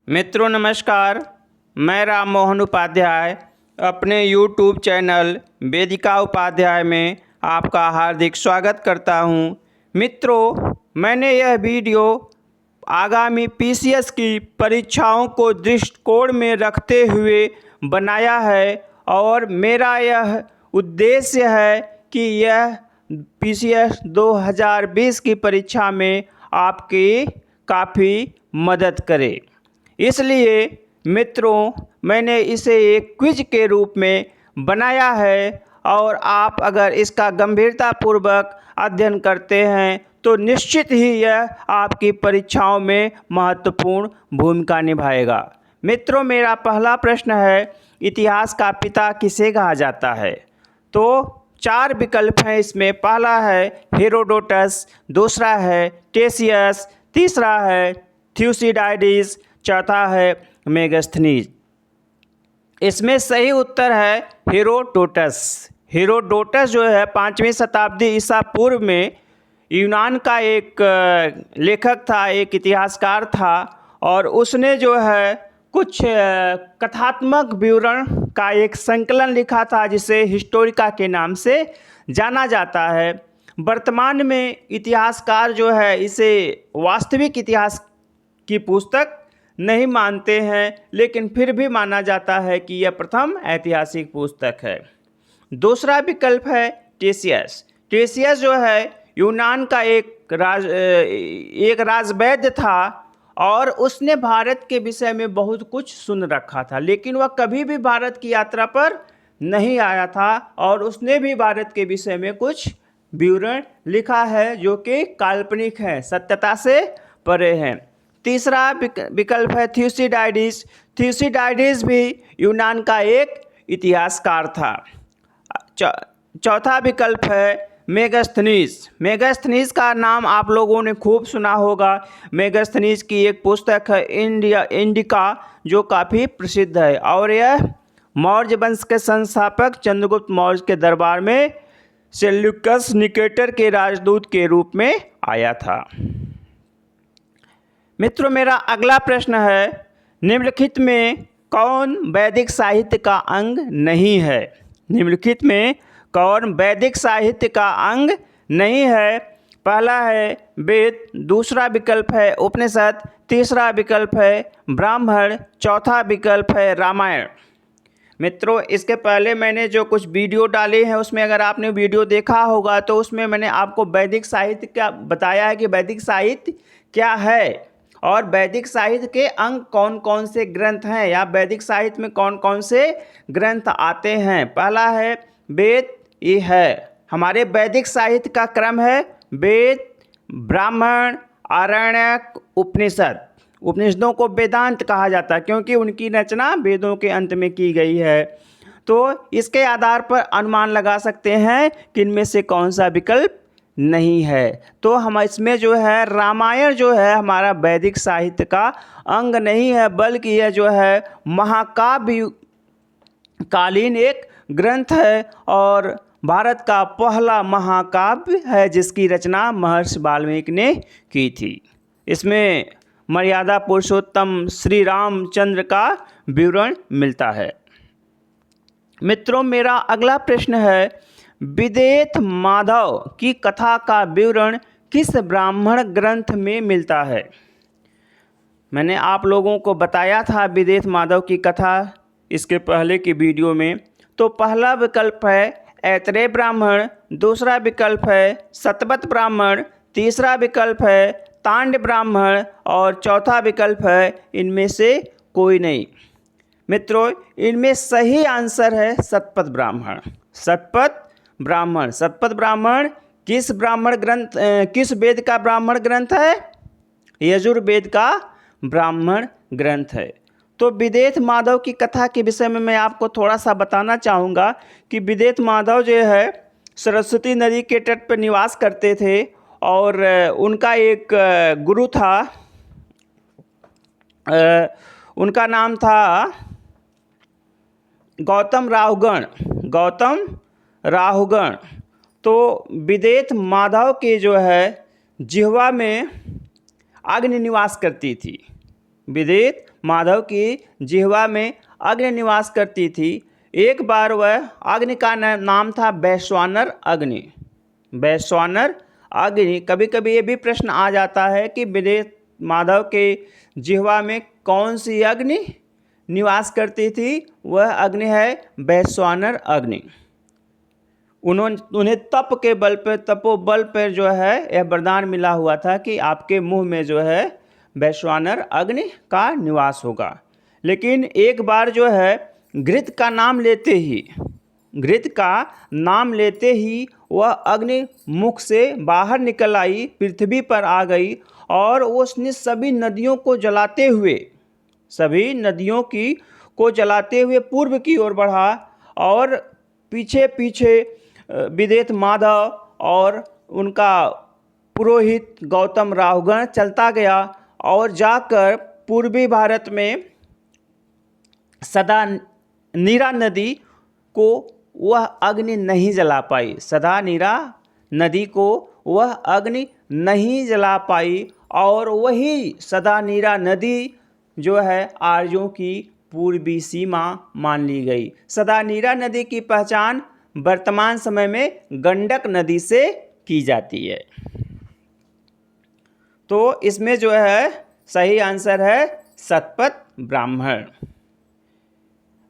मित्रों नमस्कार, मैं राम मोहन उपाध्याय अपने YouTube चैनल वेदिका उपाध्याय में आपका हार्दिक स्वागत करता हूं। मित्रों, मैंने यह वीडियो आगामी PCS की परीक्षाओं को दृष्टिकोण में रखते हुए बनाया है और मेरा यह उद्देश्य है कि यह PCS 2020 की परीक्षा में आपकी काफ़ी मदद करे। इसलिए मित्रों, मैंने इसे एक क्विज के रूप में बनाया है और आप अगर इसका गंभीरतापूर्वक अध्ययन करते हैं तो निश्चित ही यह आपकी परीक्षाओं में महत्वपूर्ण भूमिका निभाएगा। मित्रों, मेरा पहला प्रश्न है, इतिहास का पिता किसे कहा जाता है? तो 4 विकल्प हैं इसमें। पहला है हेरोडोटस, दूसरा है टेशियस, तीसरा है थ्यूसिडाइडिस, चौथा है मेगास्थनीज। इसमें सही उत्तर है हेरोडोटस। हेरोडोटस जो है 5वीं शताब्दी ईसा पूर्व में यूनान का एक लेखक था, एक इतिहासकार था और उसने जो है कुछ कथात्मक विवरण का एक संकलन लिखा था जिसे हिस्टोरिका के नाम से जाना जाता है। वर्तमान में इतिहासकार जो है इसे वास्तविक इतिहास की पुस्तक नहीं मानते हैं, लेकिन फिर भी माना जाता है कि यह प्रथम ऐतिहासिक पुस्तक है। दूसरा विकल्प है टेशियस। टेशियस जो है यूनान का एक राजवैद्य था और उसने भारत के विषय में बहुत कुछ सुन रखा था, लेकिन वह कभी भी भारत की यात्रा पर नहीं आया था और उसने भी भारत के विषय में कुछ विवरण लिखा है जो कि काल्पनिक है, सत्यता से परे हैं। तीसरा विकल्प है थ्यूसिडाइडिस। थ्यूसिडाइडिस भी यूनान का एक इतिहासकार था। चौथा विकल्प है मेगास्थनीज। मेगास्थनीज का नाम आप लोगों ने खूब सुना होगा। मेगास्थनीज की एक पुस्तक है इंडिका जो काफ़ी प्रसिद्ध है और यह मौर्य वंश के संस्थापक चंद्रगुप्त मौर्य के दरबार में सेल्यूकस निकेटर के राजदूत के रूप में आया था। मित्रों, मेरा अगला प्रश्न है, निम्नलिखित में कौन वैदिक साहित्य का अंग नहीं है? निम्नलिखित में कौन वैदिक साहित्य का अंग नहीं है? पहला है वेद, दूसरा विकल्प है उपनिषद, तीसरा विकल्प है ब्राह्मण, चौथा विकल्प है रामायण। मित्रों, इसके पहले मैंने जो कुछ वीडियो डाले हैं उसमें अगर आपने वीडियो देखा होगा तो उसमें मैंने आपको वैदिक साहित्य क्या बताया है कि वैदिक साहित्य क्या है और वैदिक साहित्य के अंग कौन कौन से ग्रंथ हैं या वैदिक साहित्य में कौन कौन से ग्रंथ आते हैं। पहला है वेद, ये है हमारे वैदिक साहित्य का क्रम है वेद, ब्राह्मण, आरण्यक, उपनिषद। उपनिषदों को वेदांत कहा जाता है क्योंकि उनकी रचना वेदों के अंत में की गई है। तो इसके आधार पर अनुमान लगा सकते हैं कि इनमें से कौन सा विकल्प नहीं है। तो हम इसमें जो है रामायण जो है हमारा वैदिक साहित्य का अंग नहीं है, बल्कि यह जो है महाकाव्य कालीन एक ग्रंथ है और भारत का पहला महाकाव्य है जिसकी रचना महर्षि वाल्मीकि ने की थी। इसमें मर्यादा पुरुषोत्तम श्री रामचंद्र का विवरण मिलता है। मित्रों, मेरा अगला प्रश्न है, विदेथ माधव की कथा का विवरण किस ब्राह्मण ग्रंथ में मिलता है? मैंने आप लोगों को बताया था विदेथ माधव की कथा इसके पहले की वीडियो में। तो पहला विकल्प है ऐतरेय ब्राह्मण, दूसरा विकल्प है सतवत ब्राह्मण, तीसरा विकल्प है तांड ब्राह्मण और चौथा विकल्प है इनमें से कोई नहीं। मित्रों, इनमें सही आंसर है सतपथ ब्राह्मण। सतपथ ब्राह्मण। सतपथ ब्राह्मण किस ब्राह्मण ग्रंथ किस वेद का ब्राह्मण ग्रंथ है? यजुर्वेद का ब्राह्मण ग्रंथ है। तो विदेथ माधव की कथा के विषय में मैं आपको थोड़ा सा बताना चाहूँगा कि विदेथ माधव जो है सरस्वती नदी के तट पर निवास करते थे और उनका एक गुरु था, उनका नाम था गौतम राहुगण। गौतम राहुगण। तो विदेथ माधव के जो है जिह्वा में अग्नि निवास करती थी। विदेथ माधव की जिह्वा में अग्नि निवास करती थी। एक बार वह अग्नि का नाम था वैश्वानर अग्नि। वैश्वानर अग्नि। कभी कभी ये भी प्रश्न आ जाता है कि विदेह माधव के जिह्वा में कौन सी अग्नि निवास करती थी? वह अग्नि है वैश्वानर अग्नि। उन्हें तप के बल पर, तपोबल पर जो है यह वरदान मिला हुआ था कि आपके मुंह में जो है वैश्वानर अग्नि का निवास होगा। लेकिन एक बार जो है घृत का नाम लेते ही वह अग्नि मुख से बाहर निकल आई, पृथ्वी पर आ गई और उसने सभी नदियों को जलाते हुए पूर्व की ओर बढ़ा और पीछे पीछे विदेह माधव और उनका पुरोहित गौतम राहुगण चलता गया और जाकर पूर्वी भारत में सदा नीरा नदी को वह अग्नि नहीं जला पाई। सदा नीरा नदी को वह अग्नि नहीं जला पाई और वही सदा नीरा नदी जो है आर्यों की पूर्वी सीमा मान ली गई। सदा नीरा नदी की पहचान वर्तमान समय में गंडक नदी से की जाती है। तो इसमें जो है सही आंसर है शतपथ ब्राह्मण।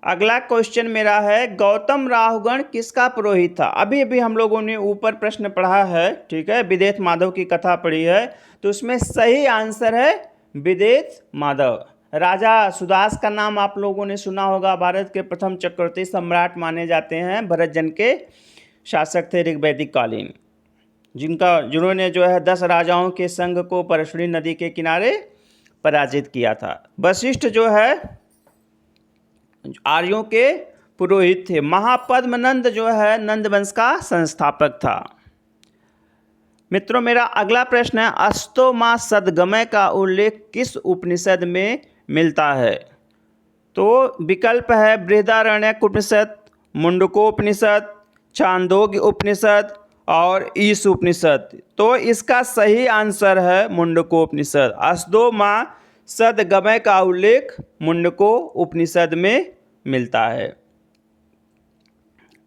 अगला क्वेश्चन मेरा है, गौतम राहुगण किसका पुरोहित था? अभी अभी हम लोगों ने ऊपर प्रश्न पढ़ा है, ठीक है, विदेह माधव की कथा पढ़ी है, तो उसमें सही आंसर है विदेह माधव। राजा सुदास का नाम आप लोगों ने सुना होगा। भारत के प्रथम चक्रवर्ती सम्राट माने जाते हैं। भरत जन के शासक थे ऋग्वैदिक कालीन, जिन्होंने जो है 10 राजाओं के संघ को परशुनी नदी के किनारे पराजित किया था। वशिष्ठ जो है आर्यों के पुरोहित थे। महापद्मनंद जो है नंद वंश का संस्थापक था। मित्रों, मेरा अगला प्रश्न है, अस्तो मा सदगमय का उल्लेख किस उपनिषद में मिलता है? तो विकल्प है बृहदारण्यक उपनिषद, मुंडकोपनिषद, छांदोग्य उपनिषद और ईश उपनिषद। तो इसका सही आंसर है मुंडकोपनिषद। अस्तो मा सदगमय का उल्लेख मुंडको उपनिषद में मिलता है।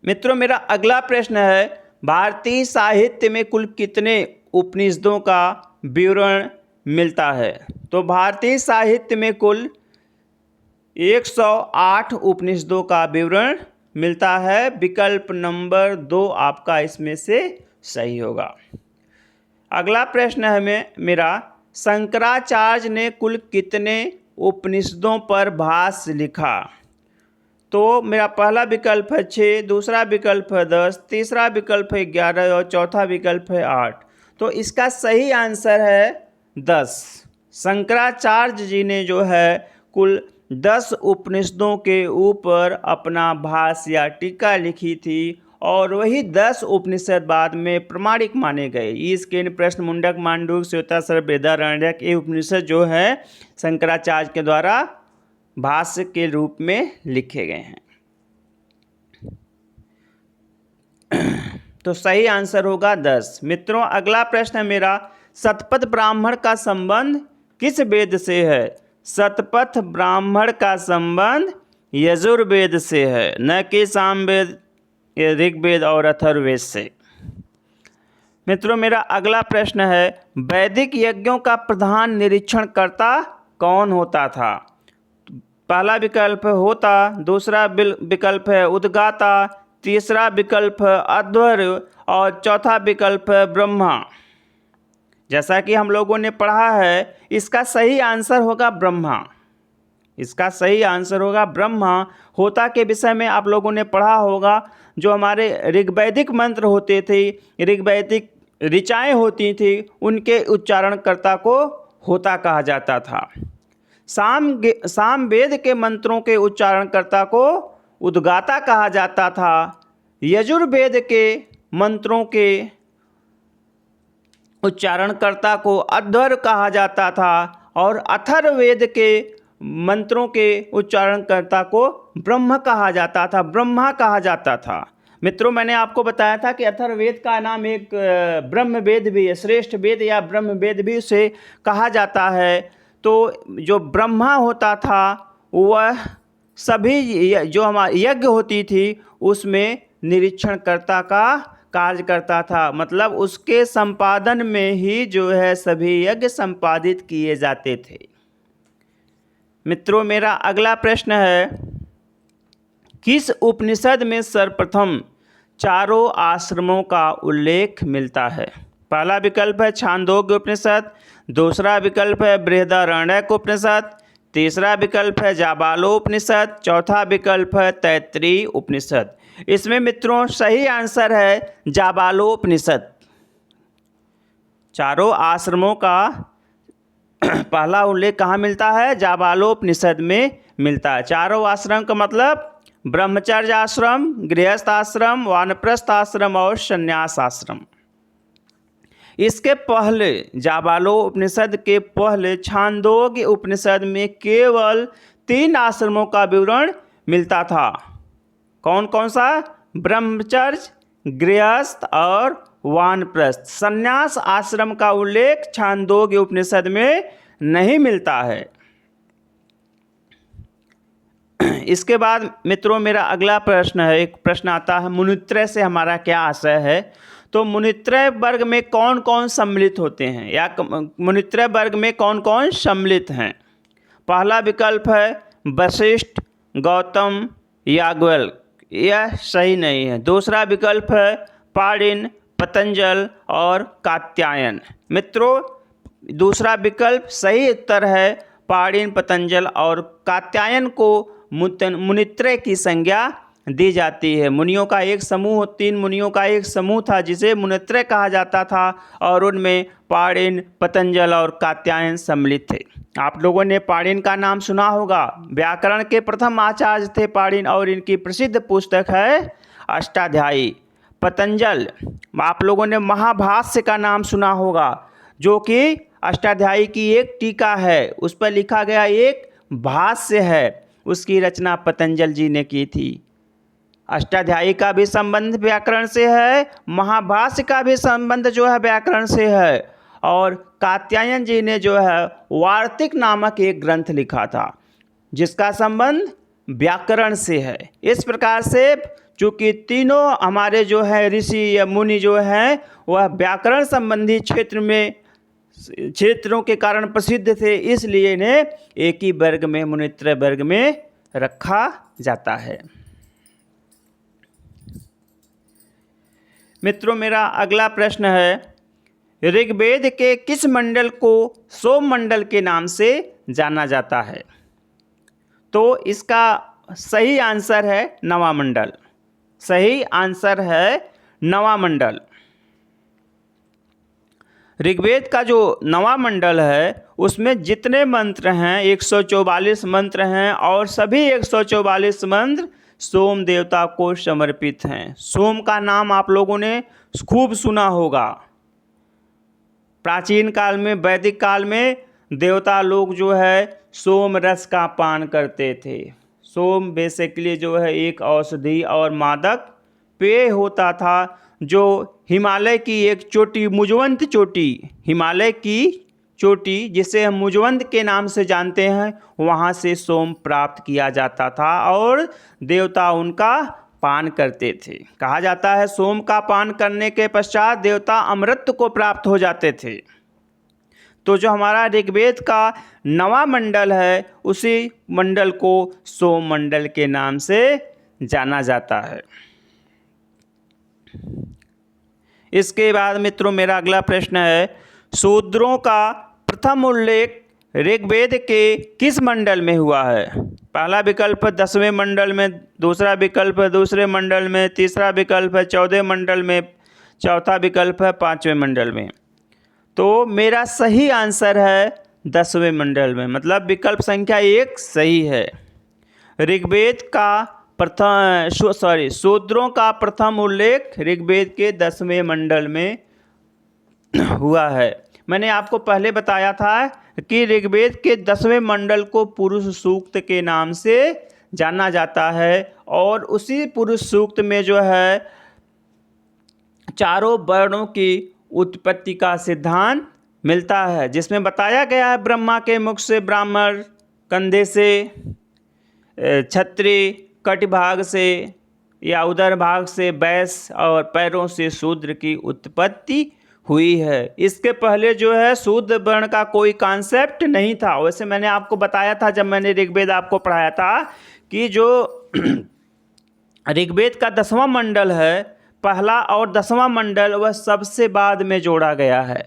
मित्रों, मेरा अगला प्रश्न है, भारतीय साहित्य में कुल कितने उपनिषदों का विवरण मिलता है? तो भारतीय साहित्य में कुल 108 उपनिषदों का विवरण मिलता है। विकल्प नंबर 2 आपका इसमें से सही होगा। अगला प्रश्न है मेरा, शंकराचार्य ने कुल कितने उपनिषदों पर भाष्य लिखा? तो मेरा पहला विकल्प है 6, दूसरा विकल्प है 10, तीसरा विकल्प है 11 और चौथा विकल्प है 8। तो इसका सही आंसर है 10। शंकराचार्य जी ने जो है कुल 10 उपनिषदों के ऊपर अपना भाष्य या टीका लिखी थी और वही 10 उपनिषद बाद में प्रमाणिक माने गए। ईश प्रश्न, मुंडक, मांडूक्य, श्वेताश्वतर, बृहदारण्यक, ये उपनिषद जो है शंकराचार्य के द्वारा भाष्य के रूप में लिखे गए हैं। तो सही आंसर होगा 10। मित्रों, अगला प्रश्न है मेरा, शतपथ ब्राह्मण का संबंध किस वेद से है? शतपथ ब्राह्मण का संबंध यजुर्वेद से है, न कि सामवेद, ऋग्वेद और अथर्ववेद से। मित्रों, मेरा अगला प्रश्न है, वैदिक यज्ञों का प्रधान निरीक्षणकर्ता कौन होता था? पहला विकल्प है होता, दूसरा विकल्प है उद्गाता, तीसरा विकल्प है अध्वर्यु और चौथा विकल्प है ब्रह्मा। जैसा कि हम लोगों ने पढ़ा है, इसका सही आंसर होगा ब्रह्मा। इसका सही आंसर होगा ब्रह्मा। होता के विषय में आप लोगों ने पढ़ा होगा, जो हमारे ऋग्वैदिक मंत्र होते थे, ऋग्वैदिक ऋचाएँ होती थी, उनके उच्चारणकर्ता को होता कहा जाता था। सामवेद के मंत्रों के उच्चारणकर्ता को उद्गाता कहा जाता था। यजुर्वेद के मंत्रों के उच्चारणकर्ता को अध्वर्यु कहा जाता था और अथर्ववेद के मंत्रों के उच्चारणकर्ता को ब्रह्मा कहा जाता था। मित्रों, मैंने आपको बताया था कि अथर्ववेद का नाम एक ब्रह्मवेद भी है, श्रेष्ठ वेद या ब्रह्मवेद भी उसे कहा जाता है। तो जो ब्रह्मा होता था वह सभी जो हमारी यज्ञ होती थी उसमें निरीक्षणकर्ता का कार्य करता था, मतलब उसके संपादन में ही जो है सभी यज्ञ संपादित किए जाते थे। मित्रों, मेरा अगला प्रश्न है, किस उपनिषद में सर्वप्रथम चारों आश्रमों का उल्लेख मिलता है? पहला विकल्प है छांदोग्य उपनिषद, दूसरा विकल्प है बृहदारण्यक उपनिषद, तीसरा विकल्प है जाबालोपनिषद, चौथा विकल्प है तैत्तिरीय उपनिषद। इसमें मित्रों सही आंसर है जाबालोपनिषद। चारों आश्रमों का पहला उल्लेख कहाँ मिलता है? जाबालोपनिषद में मिलता है। चारों आश्रम का मतलब ब्रह्मचर्य आश्रम, गृहस्थ आश्रम, वानप्रस्थ आश्रम और संन्यास आश्रम। इसके पहले जाबालोपनिषद के पहले छांदोग्य उपनिषद में केवल 3 आश्रमों का विवरण मिलता था। कौन कौन सा? ब्रह्मचर्य, गृहस्थ और वानप्रस्थ। संन्यास आश्रम का उल्लेख छांदोग्य उपनिषद में नहीं मिलता है। इसके बाद मित्रों मेरा अगला प्रश्न है, एक प्रश्न आता है मुनित्रय से हमारा क्या आशय है? तो मुनित्रय वर्ग में कौन कौन सम्मिलित होते हैं, या मुनित्रय वर्ग में कौन कौन सम्मिलित हैं? पहला विकल्प है वशिष्ठ, गौतम, याज्ञवल्क्य। यह सही नहीं है। दूसरा विकल्प है पाणिनि, पतंजल और कात्यायन। मित्रों, दूसरा विकल्प सही उत्तर है। पाणिनि, पतंजल और कात्यायन को मुनित्रय की संज्ञा दी जाती है। मुनियों का एक समूह, 3 मुनियों का एक समूह था जिसे मुनित्रय कहा जाता था, और उनमें पाणिनि, पतंजल और कात्यायन सम्मिलित थे। आप लोगों ने पाणिनि का नाम सुना होगा, व्याकरण के प्रथम आचार्य थे पाणिनि, और इनकी प्रसिद्ध पुस्तक है अष्टाध्यायी। पतंजल, आप लोगों ने महाभाष्य का नाम सुना होगा, जो कि अष्टाध्यायी की एक टीका है, उस पर लिखा गया एक भाष्य है, उसकी रचना पतंजल जी ने की थी। अष्टाध्यायी का भी संबंध व्याकरण से है, महाभाष्य का भी संबंध जो है व्याकरण से है, और कात्यायन जी ने जो है वार्तिक नामक एक ग्रंथ लिखा था जिसका संबंध व्याकरण से है। इस प्रकार से चूँकि तीनों हमारे जो है ऋषि या मुनि जो हैं वह व्याकरण संबंधी क्षेत्रों के कारण प्रसिद्ध थे, इसलिए इन्हें एक ही वर्ग में, मुनित्रय वर्ग में रखा जाता है। मित्रों, मेरा अगला प्रश्न है, ऋग्वेद के किस मंडल को सोम मंडल के नाम से जाना जाता है? तो इसका सही आंसर है नवा मंडल। सही आंसर है नवा मंडल। ऋग्वेद का जो नवा मंडल है उसमें जितने मंत्र हैं 144 मंत्र हैं, और सभी 144 मंत्र सोम देवता को समर्पित हैं। सोम का नाम आप लोगों ने खूब सुना होगा। प्राचीन काल में, वैदिक काल में देवता लोग जो है सोम रस का पान करते थे। सोम बेसिकली जो है एक औषधि और मादक पेय होता था, जो हिमालय की एक चोटी, मुजवंत चोटी, हिमालय की चोटी जिसे हम मुजवंत के नाम से जानते हैं, वहाँ से सोम प्राप्त किया जाता था और देवता उनका पान करते थे। कहा जाता है सोम का पान करने के पश्चात देवता अमृत को प्राप्त हो जाते थे। तो जो हमारा ऋग्वेद का नवा मंडल है उसी मंडल को सोम मंडल के नाम से जाना जाता है। इसके बाद मित्रों मेरा अगला प्रश्न है, शूद्रों का प्रथम उल्लेख ऋग्वेद के किस मंडल में हुआ है? पहला विकल्प 10वें मंडल में, दूसरा विकल्प है दूसरे मंडल में, तीसरा विकल्प है 14वें मंडल में, चौथा विकल्प है 5वें मंडल में। तो मेरा सही आंसर है 10वें मंडल में, मतलब विकल्प संख्या 1 सही है। ऋग्वेद का शूद्रों का प्रथम उल्लेख ऋग्वेद के 10वें मंडल में हुआ है। मैंने आपको पहले बताया था कि ऋग्वेद के 10वें मंडल को पुरुष सूक्त के नाम से जाना जाता है, और उसी पुरुष सूक्त में जो है चारों वर्णों की उत्पत्ति का सिद्धांत मिलता है, जिसमें बताया गया है ब्रह्मा के मुख से ब्राह्मण, कंधे से क्षत्रिय, कटिभाग से या उदर भाग से वैश्य और पैरों से शूद्र की उत्पत्ति हुई है। इसके पहले जो है शूद्र वर्ण का कोई कॉन्सेप्ट नहीं था। वैसे मैंने आपको बताया था जब मैंने ऋग्वेद आपको पढ़ाया था कि जो ऋग्वेद का 10वां मंडल है, पहला और 10वां मंडल वह सबसे बाद में जोड़ा गया है।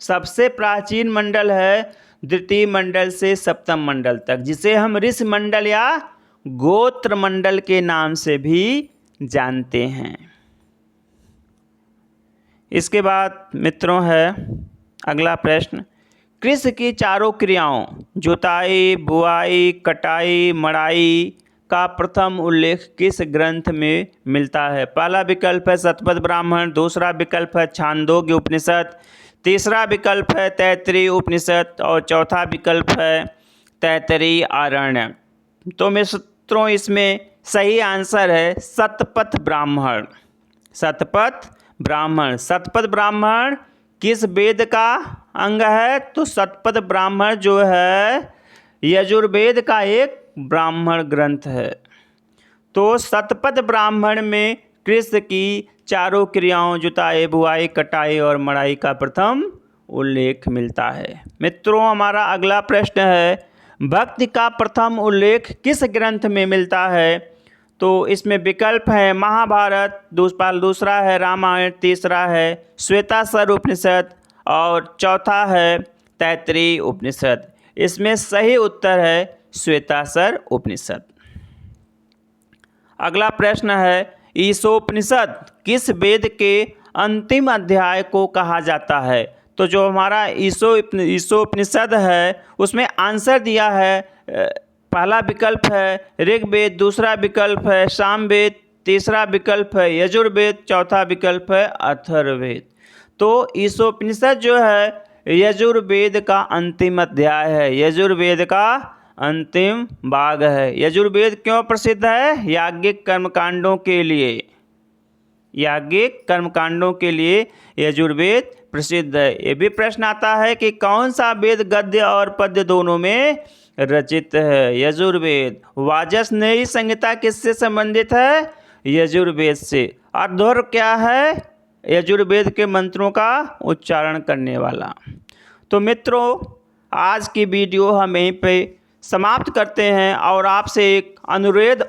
सबसे प्राचीन मंडल है द्वितीय मंडल से सप्तम मंडल तक, जिसे हम ऋषि मंडल या गोत्र मंडल के नाम से भी जानते हैं। इसके बाद मित्रों है अगला प्रश्न, कृषि की चारों क्रियाओं जुताई, बुआई, कटाई, मड़ाई का प्रथम उल्लेख किस ग्रंथ में मिलता है? पहला विकल्प है शतपथ ब्राह्मण, दूसरा विकल्प है छांदोग्य उपनिषद, तीसरा विकल्प है तैत्तिरीय उपनिषद और चौथा विकल्प है तैत्तिरीय आरण्यक। तो मित्रों इसमें सही आंसर है शतपथ ब्राह्मण। शतपथ ब्राह्मण। शतपथ ब्राह्मण किस वेद का अंग है? तो शतपथ ब्राह्मण जो है यजुर्वेद का एक ब्राह्मण ग्रंथ है। तो शतपथ ब्राह्मण में कृषि की चारों क्रियाओं जुताई, बुआई, कटाई और मड़ाई का प्रथम उल्लेख मिलता है। मित्रों हमारा अगला प्रश्न है, भक्ति का प्रथम उल्लेख किस ग्रंथ में मिलता है? तो इसमें विकल्प है महाभारत, दूसरा है रामायण, तीसरा है श्वेताश्वर उपनिषद और चौथा है तैत्तिरीय उपनिषद। इसमें सही उत्तर है श्वेताश्वर उपनिषद। अगला प्रश्न है, ईशोपनिषद किस वेद के अंतिम अध्याय को कहा जाता है? तो जो हमारा ईशोपनिषद है उसमें आंसर दिया है, पहला विकल्प है ऋग्वेद, दूसरा विकल्प है सामवेद, तीसरा विकल्प है यजुर्वेद, चौथा विकल्प है अथर्ववेद। तो ईशोपनिषद जो है यजुर्वेद का अंतिम अध्याय है, यजुर्वेद का अंतिम भाग है। यजुर्वेद क्यों प्रसिद्ध है? याज्ञिक कर्मकांडों के लिए। याज्ञिक कर्मकांडों के लिए यजुर्वेद प्रसिद्ध है। ये भी प्रश्न आता है कि कौन सा वेद गद्य और पद्य दोनों में रचित है? यजुर्वेद। वाजस्नेयी संहिता किससे संबंधित है? यजुर्वेद से। अध्वर क्या है? यजुर्वेद के मंत्रों का उच्चारण करने वाला। तो मित्रों आज की वीडियो हम यहीं पे समाप्त करते हैं और आपसे एक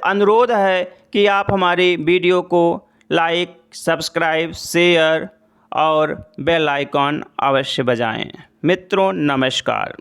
अनुरोध है कि आप हमारी वीडियो को लाइक, सब्सक्राइब, शेयर और बेल आइकॉन अवश्य बजाएं। मित्रों नमस्कार।